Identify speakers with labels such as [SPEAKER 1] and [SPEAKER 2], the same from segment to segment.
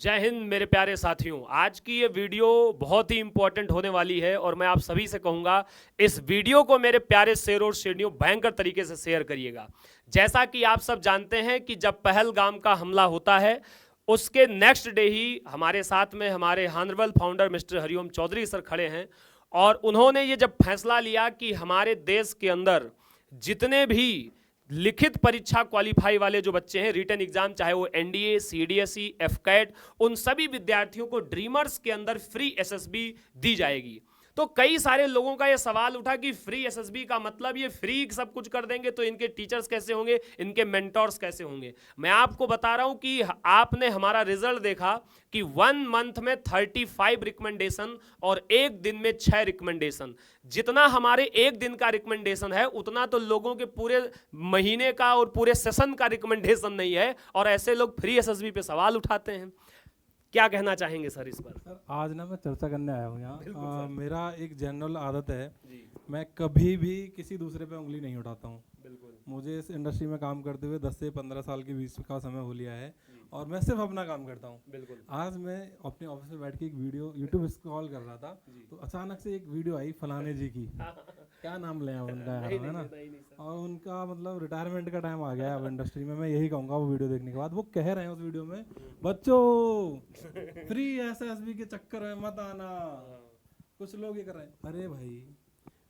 [SPEAKER 1] जय हिंद मेरे प्यारे साथियों। आज की ये वीडियो बहुत ही इंपॉर्टेंट होने वाली है और मैं आप सभी से कहूंगा इस वीडियो को मेरे प्यारे शेरों और शेरनियों भयंकर तरीके से शेयर करिएगा। जैसा कि आप सब जानते हैं कि जब पहलगाम का हमला होता है उसके नेक्स्ट डे ही हमारे साथ में हमारे honourable founder mister Hariom Chaudhary sir खड़े हैं और उन्होंने ये जब फैसला लिया कि हमारे देश के अंदर जितने भी लिखित परीक्षा क्वालिफाई वाले जो बच्चे हैं, रिटन एग्जाम चाहे वो एनडीए, सीडीएसई, एफकैट, उन सभी विद्यार्थियों को ड्रीमर्स के अंदर फ्री एसएसबी दी जाएगी। तो कई सारे लोगों का ये सवाल उठा कि फ्री एसएसबी का मतलब ये फ्री सब कुछ कर देंगे तो इनके टीचर्स कैसे होंगे, इनके मेंटोर्स कैसे होंगे। मैं आपको बता रहा हूं कि आपने हमारा रिजल्ट देखा कि 1 मंथ में 35 रिकमेंडेशन और एक दिन में 6 रिकमेंडेशन। जितना हमारे एक दिन का रिकमेंडेशन है उतना तो लोगों के पूरे महीने का और पूरे सेशन का रिकमेंडेशन नहीं है, और ऐसे लोग फ्री एसएसबी पे सवाल उठाते हैं। क्या कहना चाहेंगे सर इस पर?
[SPEAKER 2] सर आज ना मैं चर्चा करने आया हूँ यहाँ। मेरा एक जनरल आदत है, मैं कभी भी किसी दूसरे पे उंगली नहीं उठाता हूँ। मुझे इस इंडस्ट्री में काम करते हुए 10 से 15 साल के बीच का समय हो लिया है और मैं सिर्फ अपना काम करता हूँ। आज मैं अपने ऑफिस में बैठ के एक वीडियो यूट्यूब स्क्रॉल कर रहा था तो अचानक से एक वीडियो आई फलाने जी की। क्या नाम लें उनका यार, है ना? और उनका मतलब रिटायरमेंट का टाइम आ गया अब इंडस्ट्री में। मैं यही कहूँगा वो वीडियो देखने के बाद, वो कह रहे हैं उस वीडियो में, बच्चों फ्री एसएसबी के चक्कर में मत आना। कुछ लोग ये कर रहे हैं, अरे भाई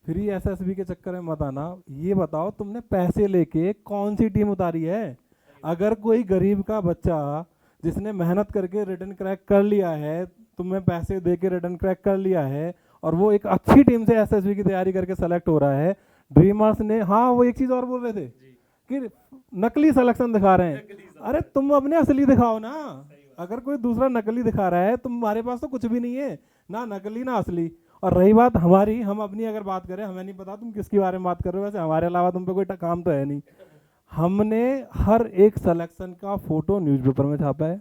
[SPEAKER 2] फ्री एसएसबी के चक्कर में मत आना। ये बताओ तुमने पैसे लेके कौन सी टीम उतारी है? अगर कोई गरीब का बच्चा जिसने मेहनत करके रिटर्न क्रैक कर लिया है, तुम्हें पैसे दे के रिटर्न क्रैक कर लिया है और वो एक अच्छी टीम से एसएसबी की तैयारी करके सेलेक्ट हो रहा है, ड्रीमर्स ने, हाँ वो एक चीज और बोल रहे थे कि नकली सिलेक्शन दिखा रहे हैं। अरे तुम अपने असली दिखाओ ना। अगर कोई दूसरा नकली दिखा रहा है, तुम्हारे पास तो कुछ भी नहीं है, ना नकली ना असली। और रही बात हमारी, हम अपनी अगर बात करें, हमें नहीं पता तुम किसके बारे में बात कर रहे हो, वैसे हमारे अलावा तुम पे कोई काम तो है नहीं। हमने हर एक सिलेक्शन का फोटो न्यूज़पेपर में छापा है।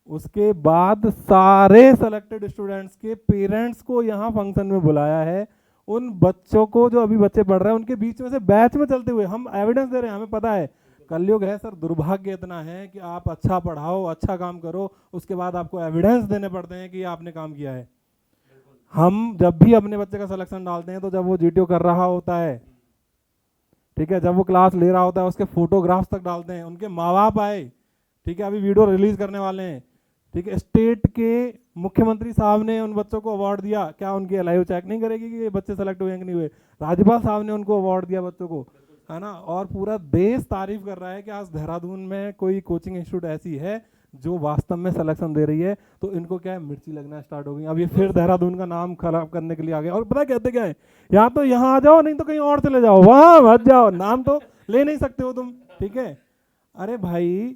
[SPEAKER 2] उसके बाद सारे सेलेक्टेड स्टूडेंट्स के पेरेंट्स को यहाँ फंक्शन में बुलाया है। उन बच्चों को जो अभी बच्चे पढ़ रहे हैं उनके बीच में से बैच में चलते हुए हम एविडेंस दे रहे हैं। हमें पता है कलयुग है सर, दुर्भाग्य इतना है कि आप अच्छा पढ़ाओ, अच्छा काम करो, उसके बाद आपको एविडेंस देने पड़ते हैं कि आपने काम किया है। हम जब भी अपने बच्चे का सिलेक्शन डालते हैं तो जब वो जीटीओ कर रहा होता है, ठीक है, जब वो क्लास ले रहा होता है, उसके फोटोग्राफ्स तक डालते हैं, उनके माँ बाप आए, ठीक है, अभी वीडियो रिलीज करने वाले हैं, ठीक है, स्टेट के मुख्यमंत्री साहब ने उन बच्चों को अवार्ड दिया, क्या उनकी अलाइव चेक नहीं करेगी कि ये बच्चे सेलेक्ट हुए कि नहीं हुए? राज्यपाल साहब ने उनको अवार्ड दिया बच्चों को, है ना? और पूरा देश तारीफ कर रहा है कि आज देहरादून में कोई कोचिंग इंस्टीट्यूट ऐसी है जो वास्तव में सिलेक्शन दे रही है। तो इनको क्या है, मिर्ची लगना स्टार्ट हो गई। अब ये फिर देहरादून का नाम खराब करने के लिए आ गए। और पता कहते क्या है, या तो यहाँ आ जाओ नहीं तो कहीं और चले जाओ, वहाँ मत जाओ, नाम तो ले नहीं सकते हो तुम, ठीक है? अरे भाई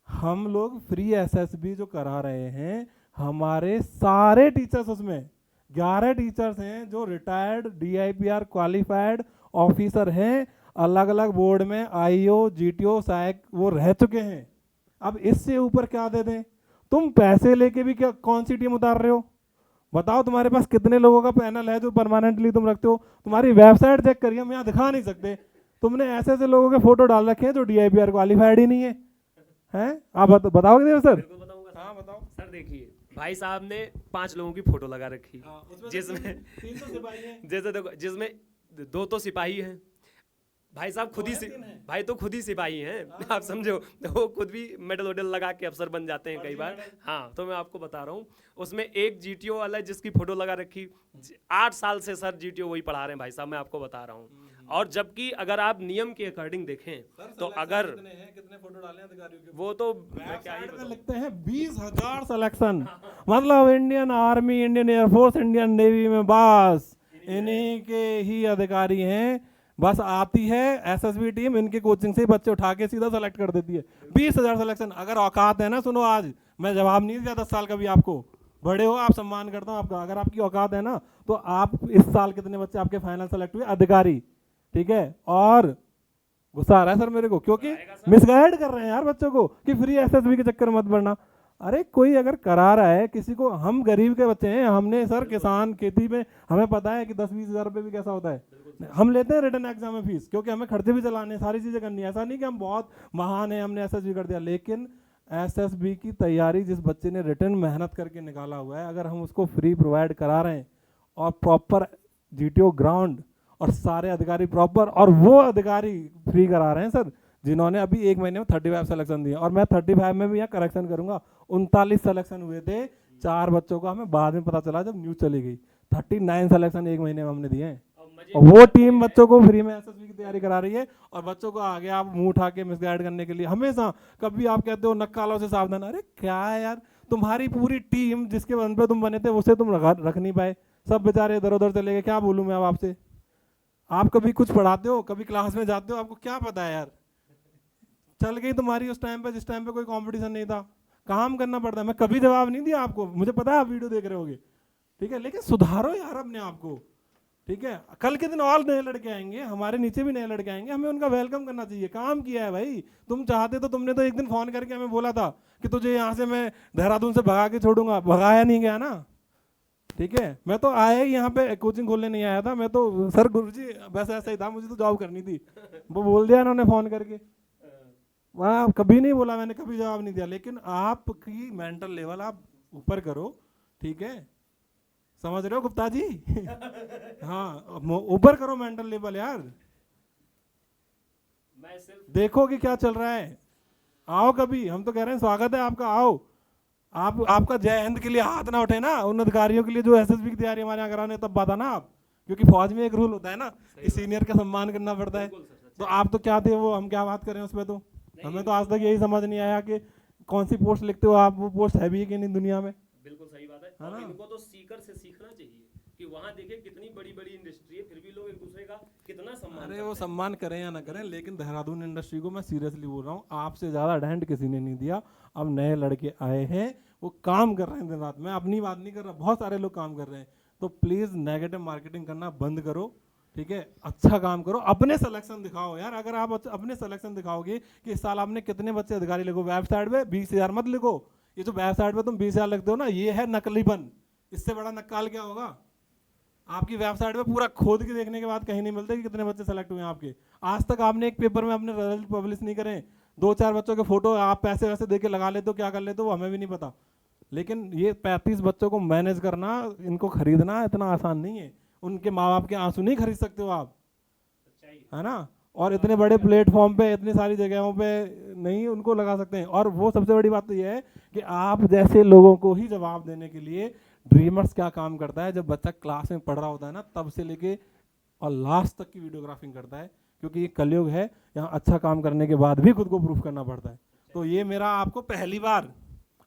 [SPEAKER 2] हम लोग फ्री एसएसबी जो करा रहे हैं, हमारे सारे टीचर्स, उसमें 11 टीचर्स हैं जो रिटायर्ड डीआईपीआर क्वालिफाइड ऑफिसर हैं, अलग अलग बोर्ड में आईओ, जीटीओ, सहायक वो रह चुके हैं। अब इससे ऊपर क्या दे दें? तुम पैसे लेके भी क्या कौन सी टीम उतार रहे हो? बताओ तुम्हारे पास कितने लोगों का पैनल है जो परमानेंटली तुम रखते हो? तुम्हारी वेबसाइट चेक करिए, हम यहाँ दिखा नहीं सकते। तुमने ऐसे ऐसे लोगों के फोटो डाल रखे हैं जो डीआईपीआर क्वालिफाइड ही नहीं है, हैं? आप बताओगे सर?
[SPEAKER 1] हाँ बताओ सर। देखिए भाई साहब ने 5 लोगों की फोटो लगा रखी, जिसमें 300 सिपाही हैं। जैसे देखो, जिसमें 2 तो सिपाही हैं। भाई साहब खुद ही भाई तो खुद ही सिपाही हैं, आप समझो। वो खुद भी मेडल वेडल लगा के अफसर बन जाते हैं कई बार। हाँ, तो मैं आपको बता रहा हूँ, उसमें एक जीटीओ वाला जिसकी फोटो लगा रखी, 8 साल से सर जीटीओ वही पढ़ा रहे हैं भाई साहब, मैं आपको बता रहा हूँ। और जबकि अगर आप नियम के अकॉर्डिंग देखें तो अगर
[SPEAKER 2] कितने फोटो डाले अधिकारियों के,
[SPEAKER 1] वो तो क्या ही
[SPEAKER 2] में लिखते हैं 20,000 सिलेक्शन। मतलब Indian army, Indian air force, Indian navy में बस इन्हीं के ही अधिकारी हैं। बस आती है एसएसबी टीम, इनके कोचिंग से बच्चे उठा के सीधा सेलेक्ट कर देती है। 20,000 सिलेक्शन। अगर औकात है ना, सुनो, आज मैं जवाब नहीं दिया 10 साल का भी, आपको बड़े हो आप, सम्मान करता हूँ आपका। अगर आपकी औकात है ना तो आप इस साल कितने बच्चे आपके फाइनल सेलेक्ट हुए अधिकारी, ठीक है? और गुस्सा आ रहा है सर मेरे को, क्योंकि मिसगाइड कर रहे हैं यार बच्चों को कि फ्री एसएसबी के चक्कर मत पड़ना। अरे कोई अगर करा रहा है किसी को, हम गरीब के बच्चे हैं, हमने सर किसान खेती में, हमें पता है कि 10-20 हज़ार रुपये भी कैसा होता है। हम लेते हैं रिटर्न एग्जाम में फीस, क्योंकि हमें खर्चे भी चलाने, सारी चीज़ें करनी है। ऐसा नहीं कि हम बहुत महान हैं, हमने एसएसबी कर दिया। लेकिन एसएसबी की तैयारी जिस बच्चे ने रिटर्न मेहनत करके निकाला हुआ है, अगर हम उसको फ्री प्रोवाइड करा रहे हैं और प्रॉपर जीटीओ ग्राउंड और सारे अधिकारी प्रॉपर, और वो अधिकारी फ्री करा रहे हैं सर जिन्होंने अभी 1 महीने में 35 सिलेक्शन दिए, और मैं 35 में भी यहाँ करेक्शन करूंगा, 39 सिलेक्शन हुए थे। 4 बच्चों का हमें बाद में पता चला जब न्यूज चली गई। 39 सिलेक्शन 1 महीने में हमने दिए हैं, और वो टीम बच्चों को फ्री में एसएसबी की तैयारी करा रही है। और बच्चों को आगे आप मुंह उठा के मिसगाइड करने के लिए हमेशा, कभी आप कहते हो नक्कालों से सावधान, अरे क्या है यार, तुम्हारी पूरी टीम जिसके बन पे तुम बने थे उसे तुम रख नहीं पाए, सब बेचारे इधर उधर चले गए। क्या बोलूं मैं अब आपसे? आप कभी कुछ पढ़ाते हो, कभी क्लास में जाते हो, आपको क्या पता है यार? चल गई तुम्हारी उस टाइम पे जिस टाइम पे कोई कंपटीशन नहीं था। काम करना पड़ता है। मैं कभी जवाब नहीं दिया आपको, मुझे पता है आप वीडियो देख रहे होगे, ठीक है, लेकिन सुधारो यार अपने आप को, ठीक है। कल के दिन और नए लड़के आएंगे, हमारे नीचे भी नए लड़के आएंगे, हमें उनका वेलकम करना चाहिए। काम किया है भाई, तुम चाहते तो तुमने तो एक दिन फोन करके हमें बोला था कि तुझे यहाँ से मैं देहरादून से भगा के छोड़ूंगा, भगाया नहीं गया ना, ठीक है। मैं तो आया ही यहाँ पे कोचिंग खोलने नहीं आया था, मैं तो सर गुरुजी बस ऐसा ही था, मुझे तो जॉब करनी थी, वो बोल दिया इन्होंने फोन करके। वहाँ कभी नहीं बोला मैंने, कभी जवाब नहीं दिया। लेकिन आपकी मेंटल लेवल आप ऊपर करो, ठीक है, समझ रहे हो गुप्ता जी? हाँ, ऊपर करो मेंटल लेवल यार।
[SPEAKER 1] मैं सिर्फ
[SPEAKER 2] देखो कि क्या चल रहा है, आओ कभी, हम तो कह रहे हैं स्वागत है आपका, आओ। आपका जय हिंद के लिए हाथ ना उठे ना उन अधिकारियों के लिए जो एसएसबी की तैयारी हमारे यहाँ कराने, तब बात ना आप, क्योंकि फौज में एक रूल होता है ना कि सीनियर का सम्मान करना पड़ता है। तो आप तो क्या थे वो, हम क्या बात करें उसमें? तो हमें तो आज तक यही समझ नहीं आया कि कौन सी पोस्ट लिखते हो आप, वो पोस्ट है भी कि नहीं दुनिया में।
[SPEAKER 1] बिल्कुल सही बात है
[SPEAKER 2] ना?
[SPEAKER 1] इनको तो सीकर से सीखना चाहिए कि वहाँ देखिए कितनी बड़ी बड़ी इंडस्ट्री है, फिर भी लोग एक दूसरे का कितना सम्मान
[SPEAKER 2] अरे वो सम्मान करें या ना करें, लेकिन देहरादून इंडस्ट्री को मैं सीरियसली बोल रहा हूँ, आपसे ज़्यादा अटेंड किसी ने नहीं दिया। अब नए लड़के आए हैं, वो काम कर रहे हैं दिन रात। मैं अपनी बात नहीं कर रहा, बहुत सारे लोग काम कर रहे हैं। तो प्लीज़ नेगेटिव मार्केटिंग करना बंद करो, ठीक है, अच्छा काम करो, अपने सिलेक्शन दिखाओ यार। अगर आप अपने सिलेक्शन दिखाओगे कि इस साल आपने कितने बच्चे अधिकारी लिखो, वेबसाइट पे 20,000 मत लिखो। ये जो वेबसाइट पे तुम 20,000 लिखते हो ना, ये है नकलीपन। इससे बड़ा नक्काल क्या होगा? आपकी वेबसाइट पे पूरा खोद के देखने के बाद कहीं नहीं मिलता कि कितने बच्चे सेलेक्ट हुए हैं आपके। आज तक आपने एक पेपर में अपने रिजल्ट पब्लिश नहीं करे। 2-4 बच्चों के फोटो आप पैसे वैसे दे के लगा लेते हो, क्या कर लेते हो वो हमें भी नहीं पता। लेकिन ये 35 बच्चों को मैनेज करना, इनको खरीदना इतना आसान नहीं है। उनके माँ बाप के आंसू नहीं खरीद सकते हो आप, है ना। और इतने बड़े प्लेटफॉर्म पे, इतनी सारी जगहों पे नहीं उनको लगा सकते हैं। और वो सबसे बड़ी बात तो ये है कि आप जैसे लोगों को ही जवाब देने के लिए ड्रीमर्स क्या काम करता है, जब बच्चा क्लास में पढ़ रहा होता है ना, तब से लेके और लास्ट तक की वीडियोग्राफिंग करता है, क्योंकि ये कलयुग है, यहाँ अच्छा काम करने के बाद भी खुद को प्रूफ करना पड़ता है। तो ये मेरा आपको पहली बार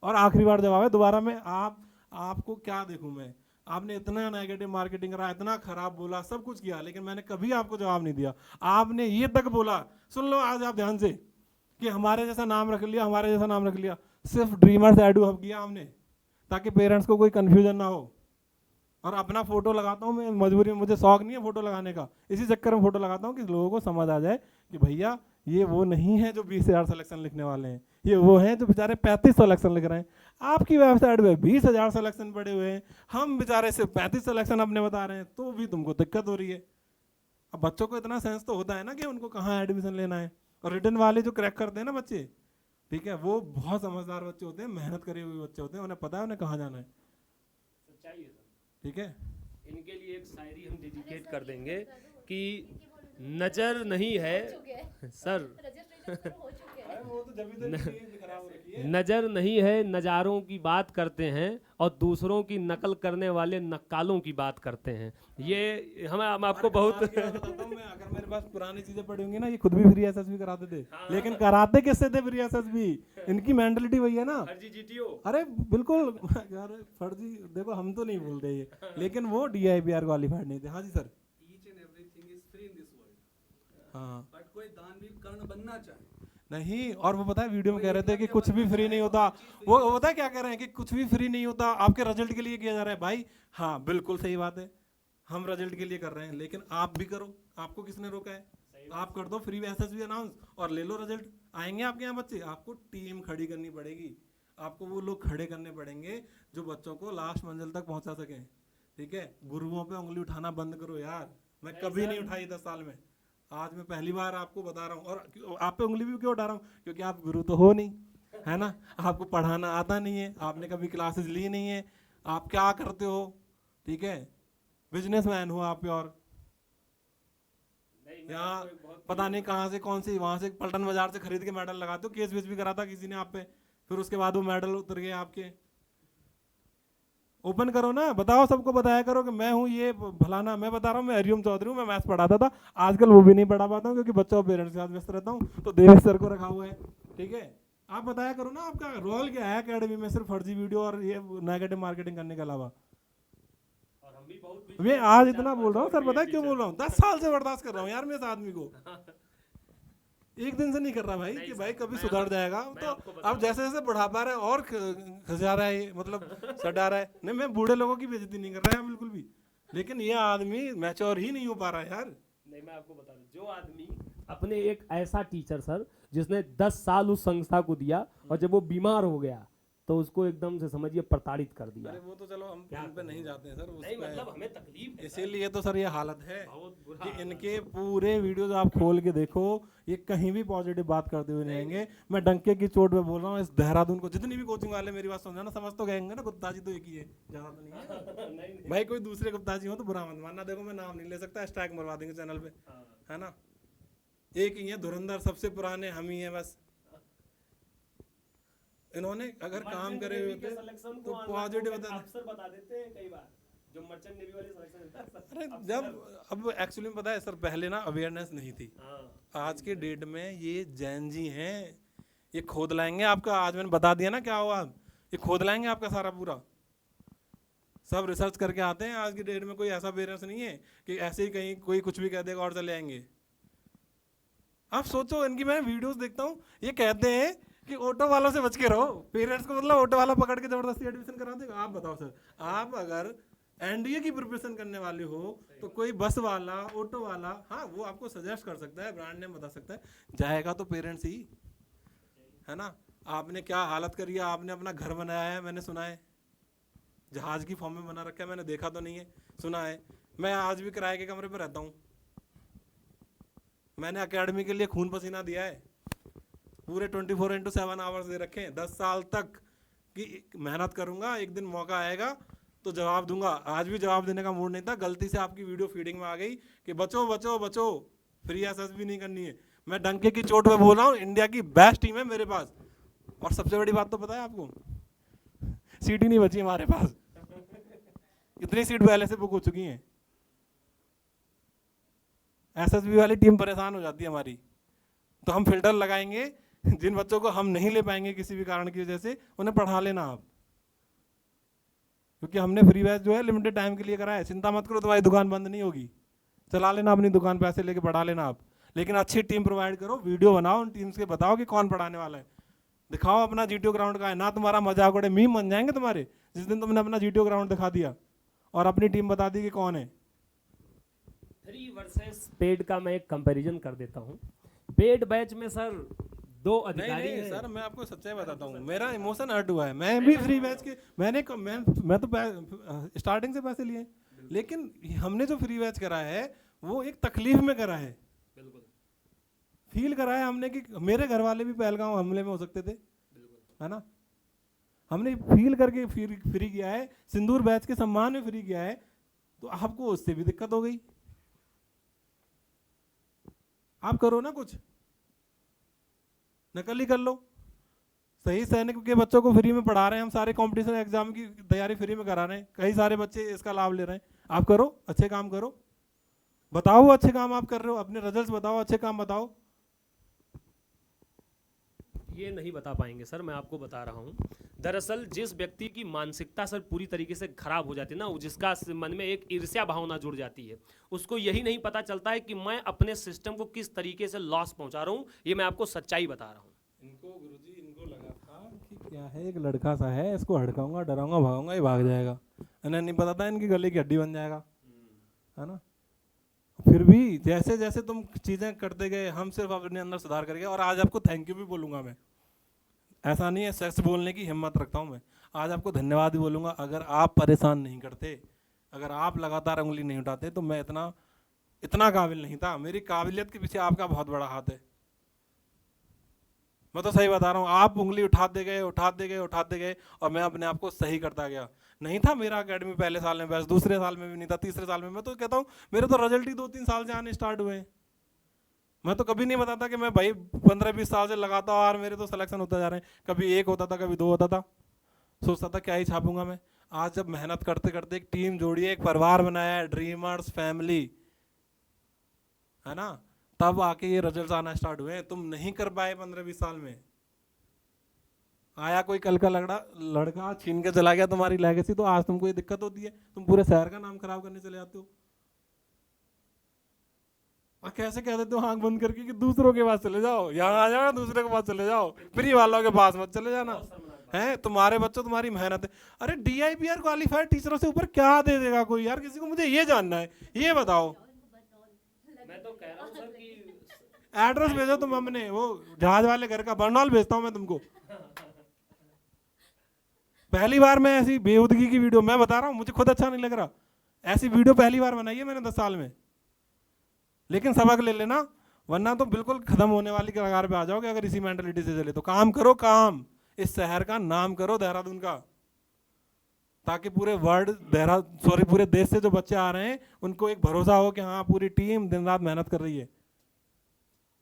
[SPEAKER 2] और आखिरी बार जवाब है। दोबारा मैं आपको क्या देखूं मैं? आपने इतना नेगेटिव मार्केटिंग करा, इतना खराब बोला, सब कुछ किया, लेकिन मैंने कभी आपको जवाब नहीं दिया। आपने ये तक बोला, सुन लो आज आप ध्यान से, कि हमारे जैसा नाम रख लिया, हमारे जैसा नाम रख लिया। सिर्फ ड्रीमर्स एडू हब किया हमने, ताकि पेरेंट्स को कोई कंफ्यूजन ना हो। और अपना फोटो लगाता हूँ मैं मजबूरी में, मुझे शौक नहीं है फोटो लगाने का, इसी चक्कर में फोटो लगाता हूँ कि लोगों को समझ आ जाए कि भैया ये वो नहीं है जो 20,000 सिलेक्शन लिखने वाले हैं, ये वो हैं जो बेचारे 35 सिलेक्शन लिख रहे हैं। आपकी वेबसाइट पे 20,000 सिलेक्शन पड़े हुए हैं, हम बेचारे सिर्फ 35 सिलेक्शन अपने बता रहे हैं, तो भी तुमको दिक्कत हो रही है। अब बच्चों को इतना सेंस तो होता है ना कि उनको कहाँ एडमिशन लेना है। और रिटर्न वाले जो क्रैक करते हैं ना बच्चे, ठीक है, वो बहुत समझदार बच्चे होते हैं, मेहनत करे हुए बच्चे होते हैं, उन्हें पता है उन्हें कहाँ जाना है। ठीक है,
[SPEAKER 1] इनके लिए एक शायरी हम डेडिकेट कर देंगे कि नजर नहीं है सर
[SPEAKER 2] वो तो जब भी खराब हो रखी है।
[SPEAKER 1] नजर नहीं है, नज़ारों की बात करते हैं और दूसरों की नकल करने वाले नक्कालों की बात करते हैं। ये हम आपको बहुत
[SPEAKER 2] बताता हूं मैं, अगर मेरे पास पुरानी चीजें पड़ी होंगी ना, ये खुद भी फ्री एसएसबी कराते थे। लेकिन कराते किससे थे फ्री एसएसबी? इनकी मेंटलिटी वही है ना,
[SPEAKER 1] फर्जी जीटीओ।
[SPEAKER 2] अरे बिल्कुल यार, फर्जी देखो, हम तो नहीं बोलते ये, लेकिन वो DIPR क्वालिफाइड नहीं थे। हाँ जी sir.
[SPEAKER 3] Each and everything is free in this world.
[SPEAKER 2] हाँ
[SPEAKER 3] बट कोई दानवीर कर्ण बनना चाहे
[SPEAKER 2] नहीं, और वो पता है वीडियो में कह रहे थे कि कुछ भी फ्री नहीं होता। वो पता है क्या कह रहे हैं कि कुछ भी फ्री नहीं होता, आपके रिजल्ट के लिए किया जा रहा है। भाई हाँ बिल्कुल सही बात है, हम रिजल्ट के लिए कर रहे हैं, लेकिन आप भी करो। आपको किसने रोका है? आप कर दो फ्री एसएसबी अनाउंस और ले लो रिजल्ट। आएंगे आपके यहाँ बच्चे, आपको टीम खड़ी करनी पड़ेगी, आपको वो लोग खड़े करने पड़ेंगे जो बच्चों को लास्ट मंजिल तक पहुंचा सकें। ठीक है, गुरुओं पे उंगली उठाना बंद करो यार। मैं कभी नहीं उठाई 10 साल में, आज मैं पहली बार आपको बता रहा हूँ। और आप पे उंगली भी क्यों उठा रहा हूँ? क्योंकि आप गुरु तो हो नहीं, है ना। आपको पढ़ाना आता नहीं है, आपने कभी क्लासेस ली नहीं है, आप क्या करते हो, ठीक है, बिजनेसमैन हो आप प्योर, यहाँ पता नहीं कहाँ से कौन सी वहाँ से पलटन बाजार से खरीद के मेडल लगाते हो, केस वेस भी करा था किसी ने आप पे, फिर उसके बाद वो मेडल उतर गए आपके। ओपन करो ना, बताओ, सबको बताया करो कि मैं हूँ ये फलाना। मैं बता रहा हूँ, मैं हरिओम चौधरी हूँ, मैं मैथ्स पढ़ाता था, आजकल वो भी नहीं पढ़ा पाता हूँ क्योंकि बच्चों और पेरेंट्स के साथ व्यस्त रहता हूँ, तो देवेश सर को रखा हुआ है, ठीक है। आप बताया करो ना आपका रोल क्या है अकेडमी में, सिर्फ फर्जी वीडियो और ये नेगेटिव मार्केटिंग करने के अलावा। मैं आज इतना बोल रहा हूँ सर, पता है क्यों बोल रहा हूँ, 10 साल से बर्दाश्त कर रहा हूँ यार मैं इस आदमी को, एक दिन से नहीं कर रहा भाई कि भाई कभी सुधर जाएगा। तो अब जैसे जैसे बढ़ापा रहा है और खजा रहा है, ये मतलब सड़ा रहा है। नहीं, मैं बूढ़े लोगों की बेइज्जती नहीं कर रहा है बिल्कुल भी, लेकिन ये आदमी मैच्योर ही नहीं हो पा रहा है यार।
[SPEAKER 1] नहीं, मैं आपको बता रहा हूँ, जो आदमी अपने एक ऐसा टीचर सर जिसने 10 साल उस संस्था को दिया और जब वो बीमार हो गया तो उसको एकदम से समझिए प्रताड़ित कर दिया।
[SPEAKER 2] अरे वो तो चलो हम उन पे नहीं जाते हैं सर,
[SPEAKER 1] नहीं मतलब हमें तकलीफ है,
[SPEAKER 2] इसीलिए तो सर ये हालत है
[SPEAKER 1] बहुत बुरा
[SPEAKER 2] कि
[SPEAKER 1] हाल है।
[SPEAKER 2] इनके पूरे वीडियोस आप खोल के देखो, ये कहीं भी पॉजिटिव बात करते हुए नहीं आएंगे। मैं डंके की चोट पे बोल रहा हूँ, इस देहरादून को जितनी भी कोचिंग वाले मेरी बात समझना, समझ तो गएंगे ना, गुप्ता जी तो एक ही है, ज्यादा तो नहीं है।
[SPEAKER 1] नहीं,
[SPEAKER 2] भाई कोई दूसरे गुप्ता जी हो तो बुरा मत मानना, देखो मैं नाम नहीं ले सकता, स्ट्राइक मरवा देंगे चैनल पे, है ना। एक ही है धुरंधर, सबसे पुराने हम ही हैं बस। इन्होंने अगर काम करे हुए थे तो पॉजिटिव
[SPEAKER 1] बता देते हैं कई बार, जो मर्चेंट नेवी वाले सिलेक्शन।
[SPEAKER 2] अरे जब अब एक्चुअली में पता है सर, पहले ना अवेयरनेस नहीं थी, आज के डेट में ये जैन जी हैं, ये खोद लाएंगे आपका, आज मैंने बता दिया ना क्या हुआ, ये खोद लाएंगे आपका सारा पूरा, सब रिसर्च करके आते हैं। आज की डेट में कोई ऐसा पेरेंट्स नहीं है कि ऐसे ही कहीं कोई कुछ भी कह देगा और चले आएंगे। आप सोचो, इनकी मैं वीडियोस देखता हूँ, ये कहते हैं कि ऑटो वालों से बच के रहो, पेरेंट्स को मतलब ऑटो वाला पकड़ के जबरदस्ती एडमिशन करा देगा। आप बताओ सर, आप अगर एनडीए की प्रिपरेशन करने वाले हो तो कोई बस वाला, ऑटो वाला, हाँ वो आपको सजेस्ट कर सकता है, ब्रांड नेम बता सकता है, जाएगा तो पेरेंट्स ही, है ना। आपने क्या हालत करी है, आपने अपना घर बनाया है, मैंने सुना है, जहाज की फॉर्म में बना रखा है, मैंने देखा तो नहीं है, सुना है। मैं आज भी किराए के कमरे पर रहता हूँ, मैंने एकेडमी के लिए खून पसीना दिया है, पूरे 24/7 आवर्स दे रखे हैं, 10 साल तक की मेहनत करूंगा, एक दिन मौका आएगा तो जवाब दूंगा। आज भी जवाब देने का मूड नहीं था, गलती से आपकी वीडियो फीडिंग में आ गई कि बचो बचो बचो, फ्री एसएस भी नहीं करनी है। मैं डंके की चोट पे बोल रहा हूँ, इंडिया की बेस्ट टीम है मेरे पास, और सबसे बड़ी बात तो पता है आपको, सीट ही नहीं बची हमारे पास, इतनी सीट पहले से बुक हो चुकी हैं। एसएसबी वाली टीम परेशान हो जाती है हमारी, तो हम फिल्टर लगाएंगे, जिन बच्चों को हम नहीं ले पाएंगे किसी भी कारण की वजह से, उन्हें पढ़ा लेना आप, क्योंकि हमने फ्री बैच जो है लिमिटेड टाइम के लिए करा है। चिंता मत करो, तुम्हारी दुकान बंद नहीं होगी, चला लेना अपनी दुकान, पैसे लेके पढ़ा लेना आप, लेकिन अच्छी टीम प्रोवाइड करो, वीडियो बनाओ, उन टीम्स के बताओ कि कौन पढ़ाने वाला है, दिखाओ अपना जीटीओ ग्राउंड का है ना, तुम्हारा मजाक उड़े, मीम बन जाएंगे तुम्हारे जिस दिन तुमने अपना जीटीओ ग्राउंड दिखा दिया और अपनी टीम बता दी कि कौन है।
[SPEAKER 1] फ्री वर्सेस पेड का मैं एक कंपैरिजन कर देता हूँ। पेड बैच में सर 2 अधिकारी
[SPEAKER 2] नहीं
[SPEAKER 1] हैं।
[SPEAKER 2] सर, मैं आपको सच्चाई बताता हूँ, मेरा इमोशन हर्ट हुआ है, मैं भी फ्री बैच के मैं तो स्टार्टिंग से पैसे लिए, लेकिन हमने जो फ्री बैच करा है वो एक तकलीफ में करा है,
[SPEAKER 1] बिल्कुल
[SPEAKER 2] फील करा है हमने कि मेरे घर वाले भी पहलगांव हमले में हो सकते थे, है ना। हमने फील करके फ्री किया है, सिंदूर बैच के सम्मान में फ्री किया है, तो आपको उससे भी दिक्कत हो गई। आप करो ना कुछ, नकल ही कर लो। सही सैनिक के बच्चों को फ्री में पढ़ा रहे हैं हम, सारे कंपटीशन एग्जाम की तैयारी फ्री में करा रहे हैं, कई सारे बच्चे इसका लाभ ले रहे हैं। आप करो, अच्छे काम करो, बताओ वो अच्छे काम आप कर रहे हो, अपने रिजल्ट्स बताओ, अच्छे काम बताओ।
[SPEAKER 1] ये नहीं बता पाएंगे सर, मैं आपको बता रहा हूँ। दरअसल जिस व्यक्ति की मानसिकता सर पूरी तरीके से खराब हो जाती है ना, जिसका मन में एक ईर्ष्या भावना जुड़ जाती है, उसको यही नहीं पता चलता है कि मैं अपने सिस्टम को किस तरीके से लॉस पहुंचा रहा हूँ। ये मैं आपको सच्चाई बता रहा हूँ।
[SPEAKER 2] इनको गुरुजी, इनको लगा था कि क्या है, एक लड़का सा है, इसको हड़काऊंगा, डराऊंगा, भागूंगा, ये भाग जाएगा, इन्हें नहीं पता था इनकी गले की हड्डी बन जाएगा, है ना। फिर भी जैसे जैसे तुम चीज़ें करते गए, हम सिर्फ अपने अंदर सुधार कर गए। और आज आपको थैंक यू भी बोलूँगा मैं, ऐसा नहीं है सच बोलने की हिम्मत रखता हूँ मैं, आज आपको धन्यवाद भी बोलूँगा। अगर आप परेशान नहीं करते, अगर आप लगातार उंगली नहीं उठाते, तो मैं इतना काबिल नहीं था। मेरी काबिलियत के पीछे आपका बहुत बड़ा हाथ है। मैं तो सही बता रहा हूँ, आप उंगली उठाते गए उठाते गए उठाते गए और मैं अपने आप को सही करता गया। नहीं था मेरा एकेडमी पहले साल में बेस्ट, दूसरे साल में भी नहीं था, तीसरे साल में। मैं तो कहता हूँ मेरे तो रिजल्ट ही 2-3 साल से आने स्टार्ट हुए हैं। मैं तो कभी नहीं बताता कि मैं भाई 15-20 साल से लगाता हूँ और मेरे तो सिलेक्शन होता जा रहे हैं। कभी 1 होता था, कभी 2 होता था, सोचता था क्या ही छापूंगा मैं। आज जब मेहनत करते करते एक टीम जोड़ी है, एक परिवार बनाया है, ड्रीमर्स फैमिली है ना, तब आके ये रिजल्ट्स आना स्टार्ट हुए हैं। तुम नहीं कर पाए 15-20 साल में। आया कोई कल का लड़का छीन के चला गया तुम्हारी लेगेसी, तो आज तुमको ये दिक्कत होती है, तुम पूरे शहर का नाम खराब करने चले जाते हो। और कैसे कह देते हो आंख बंद करके कि दूसरों के पास चले जाओ, यहाँ आ जाओ, दूसरे के पास चले जाओ, फ्री वालों के पास मत चले जाना। है तुम्हारे बच्चों, तुम्हारी मेहनत है। अरे DIPR क्वालिफाइड टीचरों से ऊपर क्या दे देगा कोई यार, किसी को मुझे ये जानना है, ये बताओ।
[SPEAKER 1] मैं तो कह रहा हूँ सर कि
[SPEAKER 2] एड्रेस भेजो तुम, हमने वो जहाज वाले घर का बर्नॉल भेजता हूँ मैं तुमको। पहली बार मैं ऐसी बेहुदगी की वीडियो, मैं बता रहा हूँ मुझे खुद अच्छा नहीं लग रहा, ऐसी वीडियो पहली बार बनाई है मैंने 10 साल में। लेकिन सबक ले लेना, वरना तो बिल्कुल खत्म होने वाली कगार पे आ जाओगे अगर इसी मेंटलिटी से चले तो। काम करो, काम इस शहर का नाम करो, देहरादून का, ताकि पूरे पूरे देश से जो बच्चे आ रहे हैं उनको एक भरोसा हो कि हाँ पूरी टीम दिन रात मेहनत कर रही है।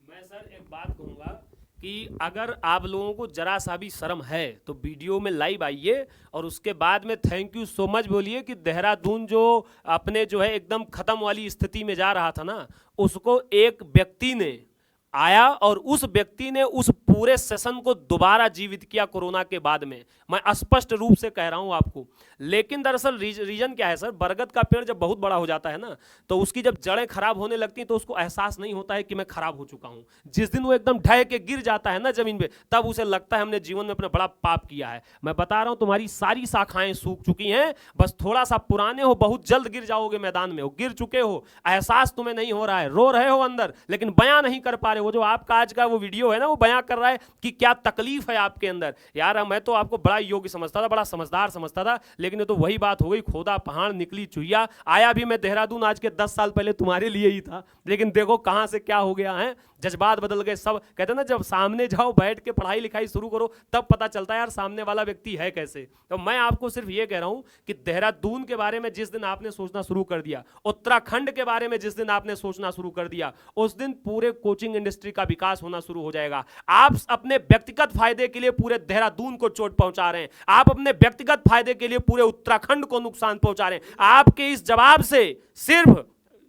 [SPEAKER 1] मैं सर एक बात कहूँगा कि अगर आप लोगों को जरा सा भी शर्म है तो वीडियो में लाइव आइए और उसके बाद में थैंक यू सो मच बोलिए कि देहरादून जो अपने जो है एकदम खत्म वाली स्थिति में जा रहा था ना, उसको एक व्यक्ति ने आया और उस व्यक्ति ने उस पूरे सेशन को दोबारा जीवित किया कोरोना के बाद में। मैं स्पष्ट रूप से कह रहा हूं आपको। लेकिन दरअसल रीजन क्या है सर, बरगद का पेड़ जब बहुत बड़ा हो जाता है ना, तो उसकी जब जड़ें खराब होने लगती हैं तो उसको एहसास नहीं होता है कि मैं खराब हो चुका हूं। जिस दिन वो एकदम ढह के गिर जाता है ना जमीन पे, तब उसे लगता है हमने जीवन में अपना बड़ा पाप किया है। मैं बता रहा हूं तुम्हारी सारी शाखाएं सूख चुकी हैं, बस थोड़ा सा पुराने हो, बहुत जल्द गिर जाओगे मैदान में, गिर चुके हो, एहसास तुम्हें नहीं हो रहा है, रो रहे हो अंदर लेकिन बयां नहीं कर पा रहे। वो जो आपका आज का वो वीडियो है ना, वो बयां कर रहा है कि क्या तकलीफ है आपके अंदर। यार मैं तो आपको बड़ा योग्य समझता था, बड़ा समझदार समझता था, लेकिन ये तो वही बात हो गई, खोदा पहाड़ निकली चुहिया। आया भी मैं देहरादून आज के 10 साल पहले तुम्हारे लिए ही था, लेकिन देखो कहां से क्या हो गया है, जज्बात बदल गए सब। कहते हैं ना जब सामने जाओ बैठ के पढ़ाई लिखाई शुरू करो तब पता चलता है यार सामने वाला व्यक्ति है कैसे। तो मैं आपको सिर्फ ये कह रहा हूं कि देहरादून के बारे में जिस दिन आपने सोचना शुरू कर दिया, उत्तराखंड के बारे में जिस दिन आपने सोचना शुरू कर दिया, उस दिन पूरे कोचिंग इंडस्ट्री का विकास होना शुरू हो जाएगा। आप अपने व्यक्तिगत फायदे के लिए पूरे देहरादून को चोट पहुंचा रहे हैं, आप अपने व्यक्तिगत फायदे के लिए पूरे उत्तराखंड को नुकसान पहुंचा रहे हैं। आपके इस जवाब से सिर्फ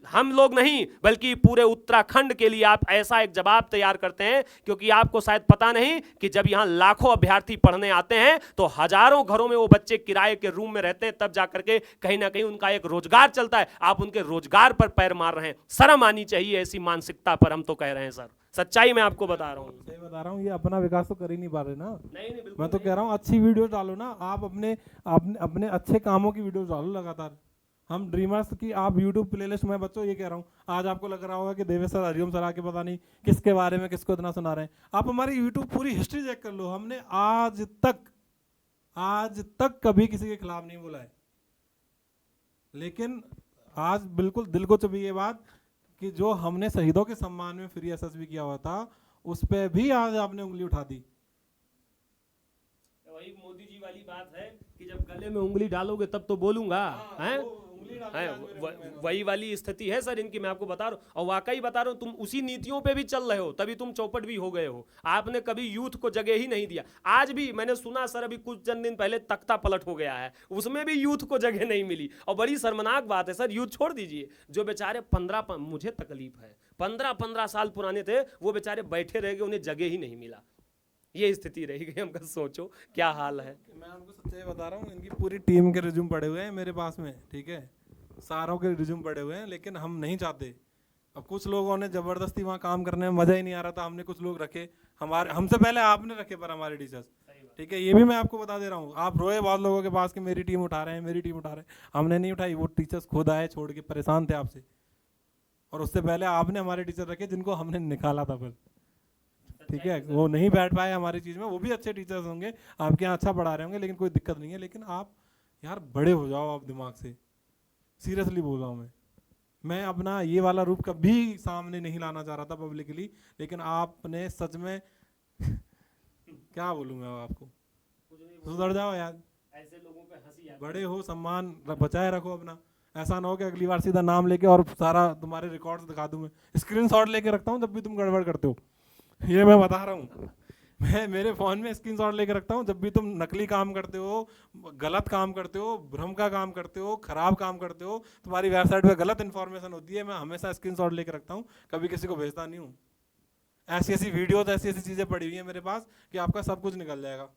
[SPEAKER 1] हम लोग नहीं बल्कि पूरे उत्तराखंड के लिए आप ऐसा एक जवाब तैयार करते हैं, क्योंकि आपको शायद पता नहीं कि जब यहां लाखों अभ्यर्थी पढ़ने आते हैं तो हजारों घरों में वो बच्चे किराए के रूम में रहते हैं, तब जाकर के कहीं ना कहीं उनका एक रोजगार चलता है। आप उनके रोजगार पर पैर मार रहे हैं। शर्म आनी चाहिए ऐसी मानसिकता पर, हम तो कह रहे हैं सर, सच्चाई मैं आपको बता रहा हूं।
[SPEAKER 2] सही बता रहा हूँ, ये अपना विकास तो कर ही नहीं पा रहे ना।
[SPEAKER 1] नहीं बिल्कुल
[SPEAKER 2] मैं तो कह रहा हूँ अच्छी वीडियो डालो ना, आप अपने अच्छे कामों की वीडियो डालो लगातार। हम ड्रीमर्स की आप यूट्यूब प्लेलिस्ट में, बच्चों ये कह रहा हूँ, आज आपको लग रहा होगा कि देवेश सर, हरिओम सर आके पता नहीं किसके बारे में किसको इतना सुना रहे हैं। आप हमारी यूट्यूब पूरी हिस्ट्री चेक कर लो, हमने आज तक कभी किसी के खिलाफ नहीं बोला है। लेकिन आज बिल्कुल दिल को चुभी ये बात कि जो हमने शहीदों के सम्मान में फ्री एसएसबी किया हुआ था, उस पर भी आज आपने उंगली उठा दी।
[SPEAKER 1] वही मोदी जी वाली बात है कि जब गले में उंगली डालोगे तब तो बोलूंगा, हैं? वही वाली स्थिति है सर इनकी, मैं आपको बता रहा हूँ। और वाकई बता रहा हूँ, तुम उसी नीतियों पे भी चल रहे हो, तभी तुम चौपट भी हो गए हो। आपने कभी यूथ को जगह ही नहीं दिया। आज भी मैंने सुना सर, अभी कुछ चंद दिन पहले तख्ता पलट हो गया है, उसमें भी यूथ को जगह नहीं मिली। और बड़ी शर्मनाक बात है सर, यूथ छोड़ दीजिए, जो बेचारे 15 मुझे तकलीफ है 15 साल पुराने थे, वो बेचारे बैठे रह गए, उन्हें जगह ही नहीं मिला। ये स्थिति रही गई। हमका सोचो क्या हाल है।
[SPEAKER 2] मैं आपको सच्चाई बता रहा हूँ, इनकी पूरी टीम के रिज्यूम पड़े हुए हैं मेरे पास में, ठीक है, सारों के रिज्यूम पड़े हुए हैं, लेकिन हम नहीं चाहते। अब कुछ लोगों ने जबरदस्ती वहाँ काम करने में मजा ही नहीं आ रहा था, हमने कुछ लोग रखे, हमसे पहले आपने रखे पर हमारे टीचर्स, ठीक है, ये भी मैं आपको बता दे रहा हूँ। आप रोए बहुत लोगों के पास कि मेरी टीम उठा रहे हैं, मेरी टीम उठा रहे हैं, हमने नहीं उठाई। वो टीचर्स खुद आए छोड़ के, परेशान थे आपसे, और उससे पहले आपने हमारे टीचर रखे जिनको हमने निकाला था फिर, ठीक है। वो नहीं बैठ पाए हमारी चीज़ में, वो भी अच्छे टीचर्स होंगे, आपके यहाँ अच्छा पढ़ा रहे होंगे, लेकिन कोई दिक्कत नहीं है। लेकिन आप यार बड़े हो जाओ आप दिमाग से, सीरियसली बोल रहा हूँ मैं अपना ये वाला रूप कभी सामने नहीं लाना चाह रहा था पब्लिकली, लेकिन आपने सच में क्या बोलूँ मैं आपको,
[SPEAKER 1] कुछ नहीं बोल-
[SPEAKER 2] सुधर जाओ यार।
[SPEAKER 1] ऐसे लोगों पे हंसी आती
[SPEAKER 2] बड़े हो, सम्मान बचाए रखो अपना। ऐसा ना हो कि अगली बार सीधा नाम लेके और सारा तुम्हारे रिकॉर्ड्स दिखा दूं। मैं स्क्रीनशॉट लेके रखता हूँ जब भी तुम गड़बड़ करते हो, ये मैं बता रहा हूँ। मैं मेरे फ़ोन में स्क्रीनशॉट लेके रखता हूँ जब भी तुम नकली काम करते हो, गलत काम करते हो, भ्रम का काम करते हो, खराब काम करते हो, तुम्हारी वेबसाइट पे गलत इन्फॉर्मेशन होती है, मैं हमेशा स्क्रीनशॉट लेके रखता हूँ, कभी किसी को भेजता नहीं हूँ। ऐसी ऐसी वीडियोज, ऐसी ऐसी चीज़ें पड़ी हुई हैं मेरे पास कि आपका सब कुछ निकल जाएगा।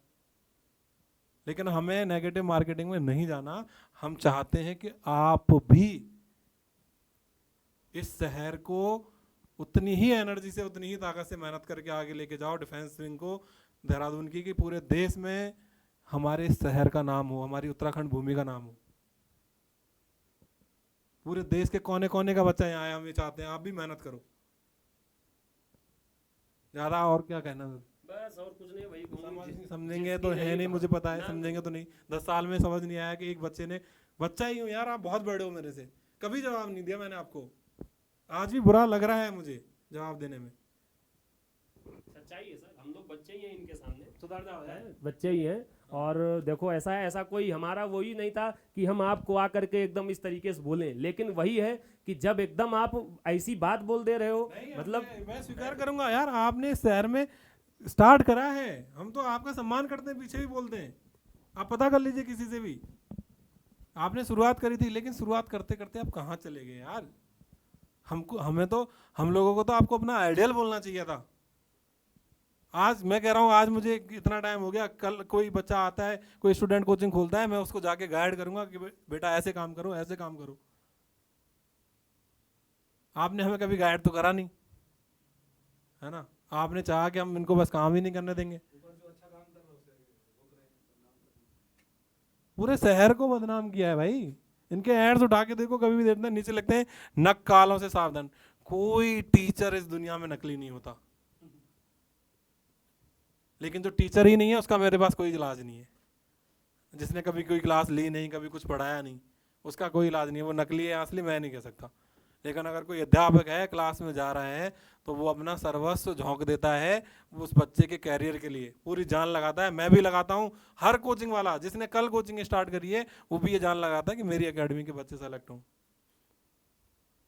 [SPEAKER 2] लेकिन हमें नेगेटिव मार्केटिंग में नहीं जाना। हम चाहते हैं कि आप भी इस शहर को उतनी ही एनर्जी से, उतनी ही ताकत से मेहनत करके आगे लेके जाओ, डिफेंस विंग को देहरादून की, कि पूरे देश में हमारे शहर का नाम हो, हमारी उत्तराखंड भूमि का नाम हो। पूरे देश के कोने कोने का बच्चा यहाँ आया, हम ये चाहते हैं आप भी मेहनत करो। ज़्यादा और क्या कहना है?
[SPEAKER 1] बस और कुछ नहीं भाई,
[SPEAKER 2] समझेंगे तो है नहीं, मुझे पता है, समझेंगे तो नहीं। 10 साल में समझ नहीं आया कि एक बच्चे ने, बच्चा ही हूँ यार, आप बहुत बड़े हो मेरे से, कभी जवाब नहीं दिया मैंने आपको। आज भी बुरा लग रहा है मुझे जवाब देने में।
[SPEAKER 1] सच्चाई है सर, हम लोग बच्चे ही हैं इनके सामने, सुधर जाओ यार, बच्चे ही हैं। और देखो ऐसा है, ऐसा कोई हमारा वही नहीं था कि हम आपको आकर के एकदम इस तरीके से बोलें, लेकिन वही है कि जब एकदम आप ऐसी बात बोल दे रहे हो, मतलब
[SPEAKER 2] मैं स्वीकार करूंगा यार, आपने शहर में स्टार्ट करा है, हम तो आपका सम्मान करते हैं, पीछे भी बोलते हैं। आप पता कर लीजिए किसी से भी, आपने शुरुआत करी थी, लेकिन शुरुआत करते करते आप कहाँ चले गए यार। हम लोगों को तो आपको अपना आइडियल बोलना चाहिए था। आज मैं कह रहा हूँ, आज मुझे इतना टाइम हो गया, कल कोई बच्चा आता है, कोई स्टूडेंट कोचिंग खोलता है, मैं उसको जाके गाइड करूंगा कि बेटा ऐसे काम करो, ऐसे काम करो। आपने हमें कभी गाइड तो करा नहीं, है ना। आपने चाहा कि हम इनको बस काम ही नहीं करने देंगे। पूरे शहर को बदनाम किया है भाई। इनके एड्स उठा के देखो, कभी भी देखते हैं नीचे लिखते हैं नक कालों से सावधान। कोई टीचर इस दुनिया में नकली नहीं होता, लेकिन जो टीचर ही नहीं है उसका मेरे पास कोई इलाज नहीं है। जिसने कभी कोई क्लास ली नहीं, कभी कुछ पढ़ाया नहीं, उसका कोई इलाज नहीं है। वो नकली है असली मैं नहीं कह सकता, लेकिन अगर कोई अध्यापक है, क्लास में जा रहा है, तो वो अपना सर्वस्व झोंक देता है उस बच्चे के कैरियर के लिए, पूरी जान लगाता है। मैं भी लगाता हूँ, हर कोचिंग वाला जिसने कल कोचिंग स्टार्ट करी है वो भी ये जान लगाता है कि मेरी एकेडमी के बच्चे सेलेक्ट हों।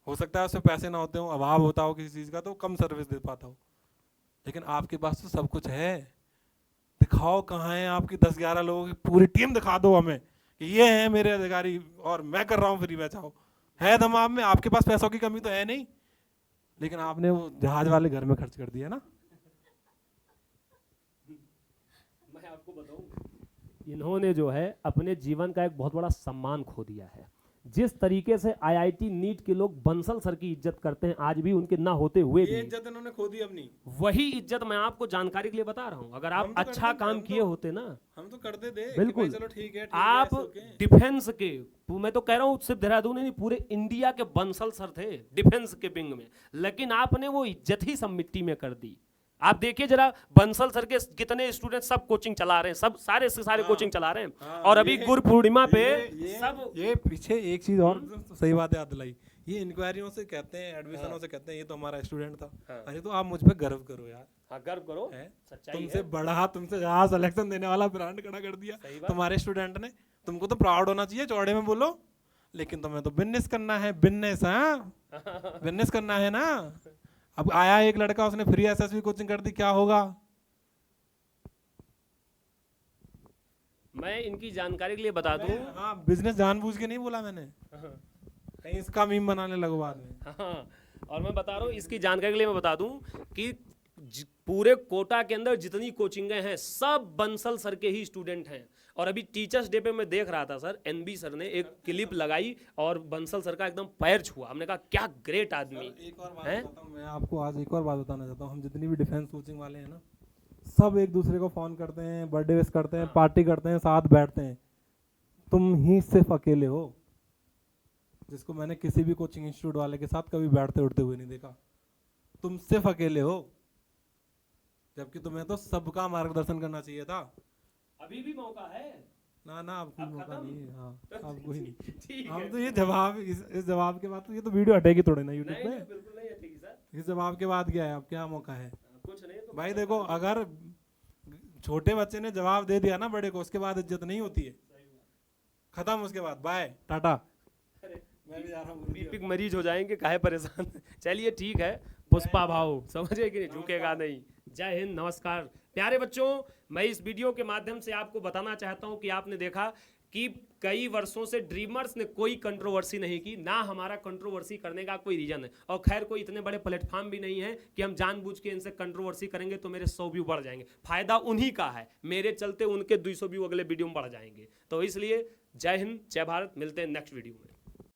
[SPEAKER 2] हो सकता है उससे पैसे ना होते हो, अभाव होता हो किसी चीज़ का, तो कम सर्विस दे पाता हो, लेकिन आपके पास तो सब कुछ है। दिखाओ कहाँ है आपकी 10-11 लोगों की पूरी टीम, दिखा दो हमें कि ये है मेरे अधिकारी और मैं कर रहा हूँ फ्री में। चाहो है दम आप में, आपके पास पैसों की कमी तो है नहीं, लेकिन आपने वो जहाज वाले घर में खर्च कर दिया ना।
[SPEAKER 1] मैं आपको बताऊं, इन्होंने जो है अपने जीवन का एक बहुत बड़ा सम्मान खो दिया है। जिस तरीके से आईआईटी नीट के लोग बंसल सर की इज्जत करते हैं, आज भी उनके ना होते हुए
[SPEAKER 2] ये
[SPEAKER 1] भी
[SPEAKER 2] इज्जत इन्होंने खो दी अपनी।
[SPEAKER 1] वही इज्जत मैं आपको जानकारी के लिए बता रहा हूं। अगर आप
[SPEAKER 2] हम तो
[SPEAKER 1] अच्छा
[SPEAKER 2] करते-
[SPEAKER 1] काम
[SPEAKER 2] हम
[SPEAKER 1] किए
[SPEAKER 2] तो-
[SPEAKER 1] होते ना,
[SPEAKER 2] हम तो करते थे
[SPEAKER 1] बिल्कुल।
[SPEAKER 2] कि भाई चलो ठीक है,
[SPEAKER 1] आप
[SPEAKER 2] ऐसे होके।
[SPEAKER 1] डिफेंस के, मैं तो कह रहा हूं सिर्फ देहरादून ही नहीं, पूरे इंडिया के बंसल सर थे डिफेंस के विंग में, लेकिन आपने वो इज्जत ही सब मिट्टी में कर दी। आप देखिए जरा, बंसल सर के कितने स्टूडेंट सब कोचिंग चला रहे हैं, सब सारे से सारे कोचिंग चला रहे हैं।
[SPEAKER 2] हाँ,
[SPEAKER 1] और अभी
[SPEAKER 2] ये-
[SPEAKER 1] गुरु पूर्णिमा पे
[SPEAKER 2] सब ये पीछे एक चीज और सही बात याद दिलाई, ये इंक्वायरियों से कहते हैं, एडमिशनों से कहते हैं ये तो हमारा स्टूडेंट था। अरे तो आप मुझ पे गर्व करो यार।
[SPEAKER 1] हाँ, गर्व करो,
[SPEAKER 2] है?
[SPEAKER 1] सच्चाई
[SPEAKER 2] तुमसे
[SPEAKER 1] है।
[SPEAKER 2] बड़ा, तुमसे ज्यादा सिलेक्शन देने वाला ब्रांड खड़ा कर दिया
[SPEAKER 1] सही बात।
[SPEAKER 2] तुम्हारे स्टूडेंट ने। तुमको तो प्राउड होना चाहिए, चौड़े में बोलो, लेकिन तुम्हें तो बिजनेस करना है। बिजनेस, हाँ बिजनेस करना है ना। अब आया एक लड़का, उसने फ्री एसएसबी कोचिंग कर दी, क्या होगा?
[SPEAKER 1] मैं इनकी जानकारी के लिए बता दूं,
[SPEAKER 2] हाँ, बिजनेस जानबूझ के नहीं बोला मैंने, कहीं इसका मीम बनाने लगो बाद में।
[SPEAKER 1] हाँ, और मैं बता रहा हूँ इसकी जानकारी के लिए मैं बता दूं कि पूरे कोटा के अंदर जितनी कोचिंगें हैं सब बंसल सर के ही स्टूडेंट हैं। और अभी टीचर्स डे पे मैं देख रहा था सर, एनबी सर ने एक क्लिप लगाई और बंसल सर का एकदम पैर छुआ। हमने कहा क्या ग्रेट आदमी
[SPEAKER 2] एक और बात
[SPEAKER 1] है।
[SPEAKER 2] बताता हूं, मैं आपको आज एक और बात बताना चाहता हूँ। हम जितनी भी डिफेंस कोचिंग वाले हैं ना, सब एक दूसरे को फोन करते हैं, बर्थडे विश करते हैं, पार्टी करते हैं, साथ बैठते हैं। तुम ही सिर्फ अकेले हो जिसको मैंने किसी भी कोचिंग इंस्टीट्यूट वाले के साथ कभी बैठते उठते हुए नहीं देखा। तुम सिर्फ अकेले हो, जबकि तुम्हें तो सबका मार्गदर्शन करना चाहिए था।
[SPEAKER 1] अभी भी मौका है
[SPEAKER 2] ना ना, अब कोई
[SPEAKER 1] अब
[SPEAKER 2] मौका
[SPEAKER 1] खत्म?
[SPEAKER 2] नहीं है। हाँ, अब कोई नहीं।
[SPEAKER 1] ठीक
[SPEAKER 2] हम
[SPEAKER 1] है।
[SPEAKER 2] तो ये जवाब, इस जवाब के बाद तो ये तो वीडियो हटेगी थोड़े ना यूट्यूब
[SPEAKER 1] नहीं,
[SPEAKER 2] पे।
[SPEAKER 1] नहीं, बिल्कुल नहीं हटेगी सर,
[SPEAKER 2] इस जवाब के बाद क्या है, अब क्या मौका है?
[SPEAKER 1] कुछ नहीं तो
[SPEAKER 2] भाई देखो, अगर छोटे बच्चे ने जवाब दे दिया ना बड़े को, उसके बाद इज्जत नहीं होती है, खत्म, उसके बाद बाय टाटा। मैं भी जा रहा हूँ।
[SPEAKER 1] बीपी के मरीज हो जाएंगे, काहे परेशान। चलिए ठीक है, पुष्पा भाव, समझे कि नहीं, झुकेगा नहीं। जय हिंद, नमस्कार। प्यारे बच्चों, मैं इस वीडियो के माध्यम से आपको बताना चाहता हूं कि आपने देखा कि कई वर्षों से ड्रीमर्स ने कोई कंट्रोवर्सी नहीं की, ना हमारा कंट्रोवर्सी करने का कोई रीजन है, और खैर कोई इतने बड़े प्लेटफॉर्म भी नहीं है कि हम जानबूझ के इनसे कंट्रोवर्सी करेंगे तो मेरे 100 व्यू बढ़ जाएंगे। फायदा उन्हीं का है, मेरे चलते उनके 200 व्यू अगले वीडियो में बढ़ जाएंगे। तो इसलिए जय हिंद, जय भारत, मिलते हैं नेक्स्ट वीडियो में।